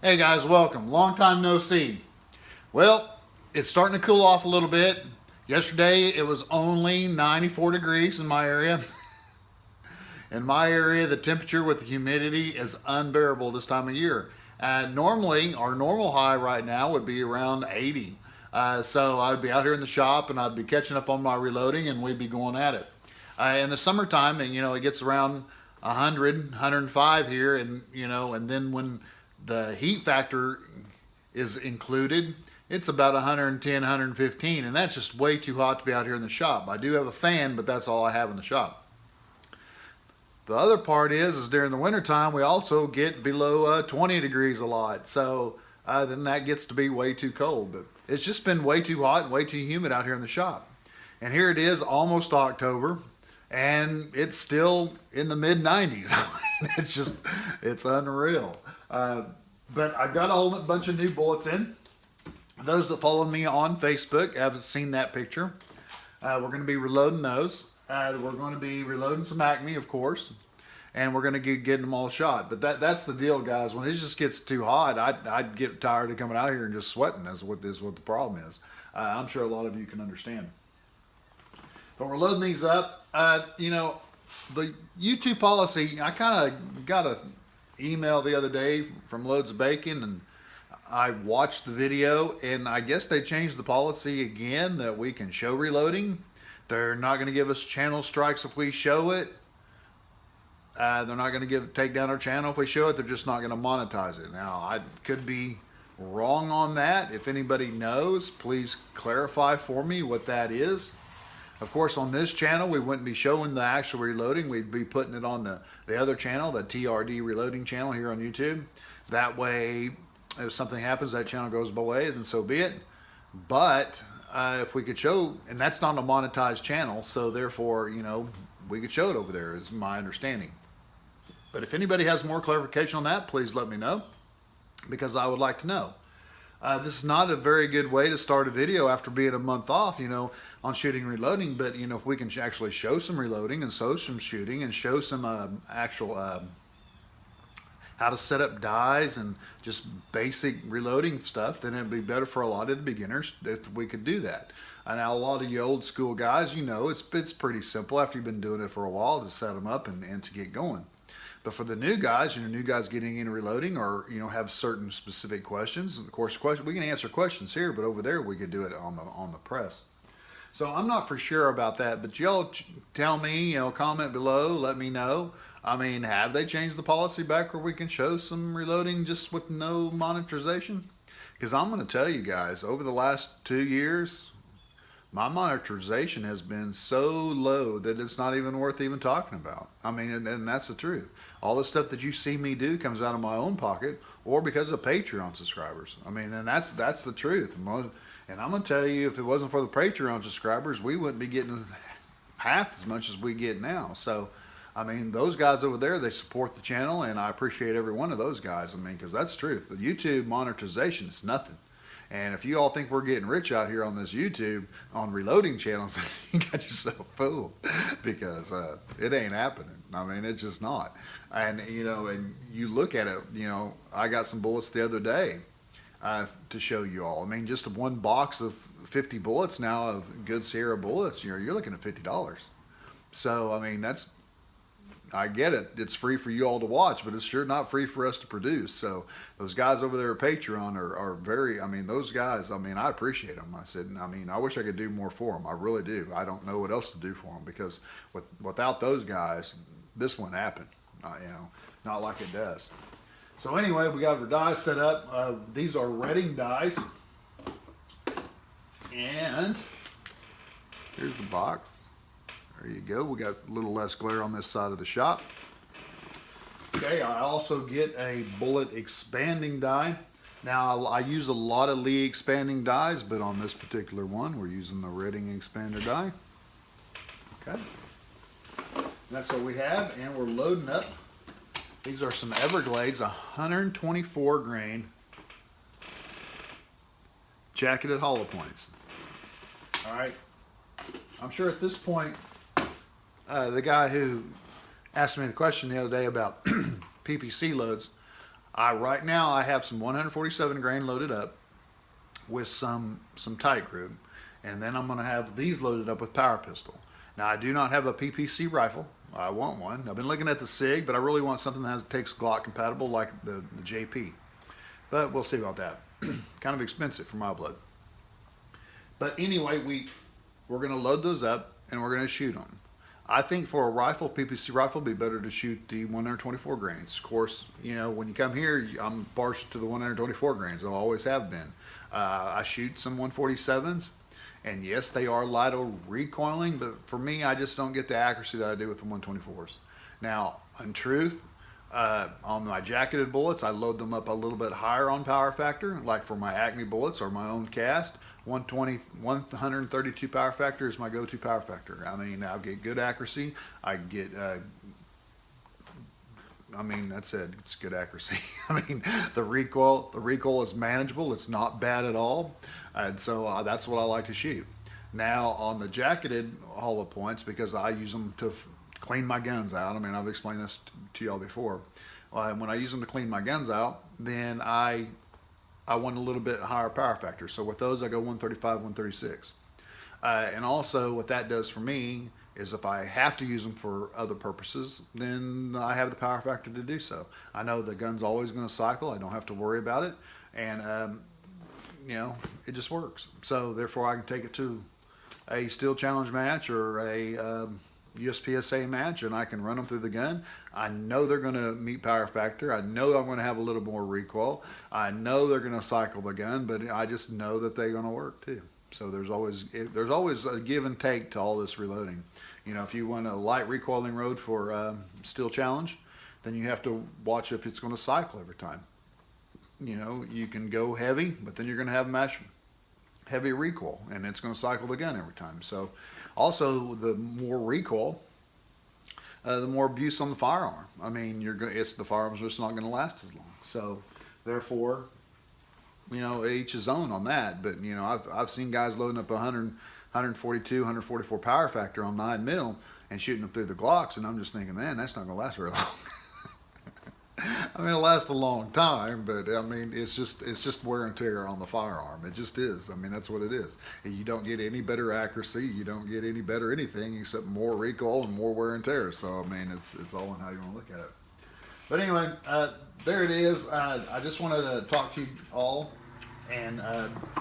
Hey guys, welcome. Long time no see. Well, it's starting to cool off a little bit. Yesterday it was only 94 degrees in my area. In my area, the temperature with the humidity is unbearable this time of year. Normally, our normal high right now would be around 80. So I'd be out here in the shop and I'd be catching up on my reloading and we'd be going at it. In the summertime, and it gets around 100, 105 here, and then when the heat factor is included, it's about 110, 115, and that's just way too hot to be out here in the shop. I do have a fan, but that's all I have in the shop. The other part is during the wintertime, we also get below 20 degrees a lot. So then that gets to be way too cold. But it's just been way too hot and way too humid out here in the shop. And here it is, almost October, and it's still in the mid 90s. It's unreal. But I've got a whole bunch of new bullets in. Those that follow me on Facebook haven't seen that picture. We're going to be reloading those. We're going to be reloading some Acme, of course, and we're going to get them all shot. But that's the deal, guys. When it just gets too hot, I'd get tired of coming out here and just sweating. That's what the problem is. I'm sure a lot of you can understand. But we're loading these up. The YouTube policy, I kind of got an email the other day from Loads of Bacon, and I watched the video, and I guess they changed the policy again that we can show reloading. They're not going to give us channel strikes if we show it. They're not going to take down our channel if we show it. They're just not going to monetize it. Now, I could be wrong on that. If anybody knows, please clarify for me what that is. Of course, on this channel, we wouldn't be showing the actual reloading. We'd be putting it on the other channel, the TRD reloading channel here on YouTube. That way, if something happens, that channel goes away, then so be it. But if we could show, and that's not a monetized channel, so therefore, we could show it over there, is my understanding. But if anybody has more clarification on that, please let me know, because I would like to know. This is not a very good way to start a video after being a month off, on shooting and reloading. But, if we can actually show some reloading and show some shooting and show some actual how to set up dies and just basic reloading stuff, then it'd be better for a lot of the beginners if we could do that. And now a lot of you old school guys, it's pretty simple after you've been doing it for a while to set them up and to get going. But for the new guys, new guys getting into reloading, or have certain specific questions, and of course we can answer questions here, but over there we could do it on the press. So I'm not for sure about that, but y'all tell me, comment below, let me know. Have they changed the policy back where we can show some reloading just with no monetization? Because I'm going to tell you guys, over the last 2 years, my monetization has been so low that it's not even worth even talking about. And that's the truth. All the stuff that you see me do comes out of my own pocket or because of Patreon subscribers. And that's the truth. And I'm going to tell you, if it wasn't for the Patreon subscribers, we wouldn't be getting half as much as we get now. So, those guys over there, they support the channel, and I appreciate every one of those guys. Because that's the truth. The YouTube monetization is nothing. And if you all think we're getting rich out here on this YouTube, on reloading channels, you got yourself fooled, because it ain't happening. It's just not. And, and you look at it, I got some bullets the other day to show you all. Just one box of 50 bullets now of good Sierra bullets, you're looking at $50. So, I get it. It's free for you all to watch, but it's sure not free for us to produce. So those guys over there at Patreon are very, those guys, I appreciate them. I wish I could do more for them. I really do. I don't know what else to do for them, because without those guys, this wouldn't happen. Not like it does. So anyway, we got our dies set up. These are Redding dies. And here's the box. There you go. We got a little less glare on this side of the shop. Okay, I also get a bullet expanding die. Now, I use a lot of Lee expanding dies, but on this particular one, we're using the Redding expander die. Okay. And that's what we have, and we're loading up. These are some Everglades 124 grain jacketed hollow points. All right. I'm sure at this point, the guy who asked me the question the other day about PPC loads, Right now I have some 147 grain loaded up with some tight group, and then I'm going to have these loaded up with power pistol. Now I do not have a PPC rifle. I want one. I've been looking at the SIG, but I really want something that takes Glock compatible like the JP. But we'll see about that. Kind of expensive for my blood. But anyway, we're going to load those up and we're going to shoot them. I think for a rifle, PPC rifle, it'd be better to shoot the 124 grains. Of course, you know, when you come here, I'm partial to the 124 grains. I always have been. I shoot some 147s, and yes, they are light recoiling, but for me, I just don't get the accuracy that I do with the 124s. Now, in truth, on my jacketed bullets, I load them up a little bit higher on power factor, like for my Acme bullets or my own cast. 132 power factor is my go-to power factor. I mean, I'll get good accuracy. I get, I mean, that's it. It's good accuracy. I mean, the recoil is manageable. It's not bad at all, and so that's what I like to shoot. Now on the jacketed hollow points, because I use them to clean my guns out. I mean, I've explained this to y'all before. When I use them to clean my guns out, then I want a little bit higher power factor. So with those, I go 135, 136. And also what that does for me is if I have to use them for other purposes, then I have the power factor to do so. I know the gun's always going to cycle. I don't have to worry about it. And, you know, it just works. So therefore I can take it to a Steel Challenge match or a USPSA match, and I can run them through the gun. I know they're going to meet power factor. I know I'm going to have a little more recoil. I know they're going to cycle the gun, but I just know that they're going to work too. So there's always a give and take to all this reloading. You know, if you want a light recoiling load for Steel Challenge, then you have to watch if it's going to cycle every time. You know, you can go heavy, but then you're going to have match heavy recoil, and it's going to cycle the gun every time. So also, the more recoil, the more abuse on the firearm. I mean, the firearm's just not going to last as long. So, therefore, you know, each his own on that. But you know, I've seen guys loading up 100, 142, 144 power factor on 9mm and shooting them through the Glocks, and I'm just thinking, man, that's not going to last very long. I mean, it'll last a long time, but I mean, it's just wear and tear on the firearm. It just is. I mean, that's what it is. You don't get any better accuracy. You don't get any better anything except more recoil and more wear and tear. So, I mean, it's all in how you want to look at it. But anyway, there it is. I just wanted to talk to you all and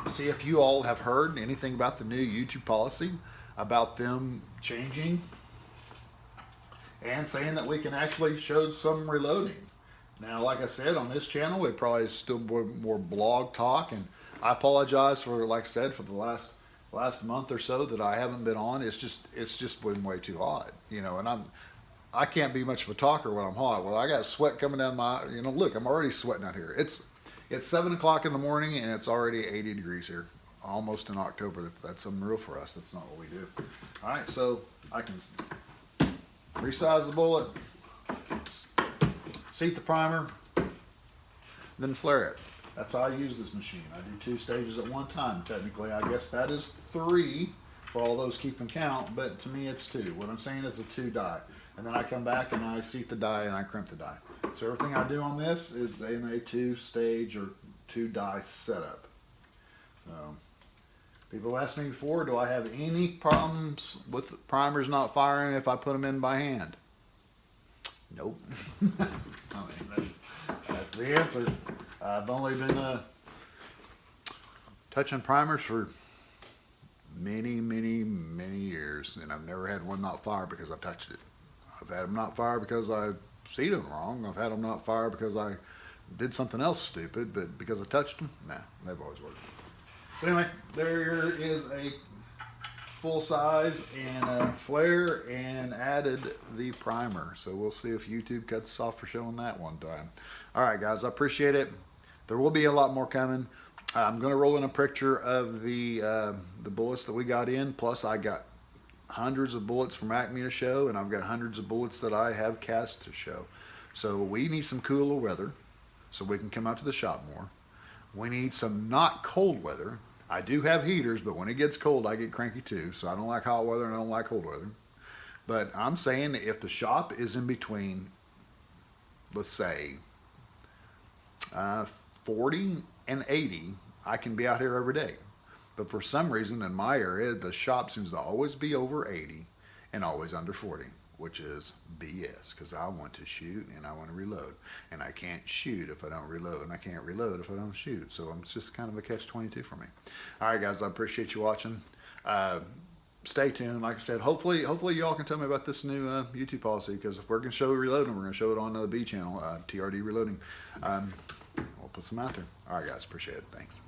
see if you all have heard anything about the new YouTube policy, about them changing and saying that we can actually show some reloading. Now, like I said, on this channel, it probably is still more blog talk, and I apologize for, like I said, for the last month or so that I haven't been on. It's just been way too hot, you know. And I can't be much of a talker when I'm hot. Well, I got sweat coming down my, you know. Look, I'm already sweating out here. It's 7 o'clock in the morning, and it's already 80 degrees here, almost in October. That's unreal for us. That's not what we do. All right, so I can resize the bullet, seat the primer, then flare it. That's how I use this machine. I do 2 stages at one time. Technically, I guess that is 3 for all those keeping count, but to me it's 2. What I'm saying is a 2 die. And then I come back and I seat the die and I crimp the die. So everything I do on this is in a 2-stage or 2 die setup. People asked me before, do I have any problems with primers not firing if I put them in by hand? Nope. I mean, that's the answer. I've only been touching primers for many, many, many years, and I've never had one not fire because I've touched it. I've had them not fire because I seated them wrong. I've had them not fire because I did something else stupid, but because I touched them, nah, they've always worked. But anyway, there is a full size and a flare and added the primer. So we'll see if YouTube cuts us off for showing that one time. All right, guys, I appreciate it. There will be a lot more coming. I'm going to roll in a picture of the bullets that we got in. Plus, I got hundreds of bullets from Acme to show, and I've got hundreds of bullets that I have cast to show. So we need some cooler weather so we can come out to the shop more. We need some not cold weather. I do have heaters, but when it gets cold, I get cranky too. So I don't like hot weather and I don't like cold weather. But I'm saying if the shop is in between, let's say, 40 and 80, I can be out here every day. But for some reason in my area, the shop seems to always be over 80 and always under 40, which is BS because I want to shoot and I want to reload. And I can't shoot if I don't reload, and I can't reload if I don't shoot. So it's just kind of a catch-22 for me. All right, guys, I appreciate you watching. Stay tuned. Like I said, hopefully y'all can tell me about this new YouTube policy, because if we're going to show reloading, we're going to show it on the B channel, TRD Reloading. We'll put some out there. All right, guys, appreciate it. Thanks.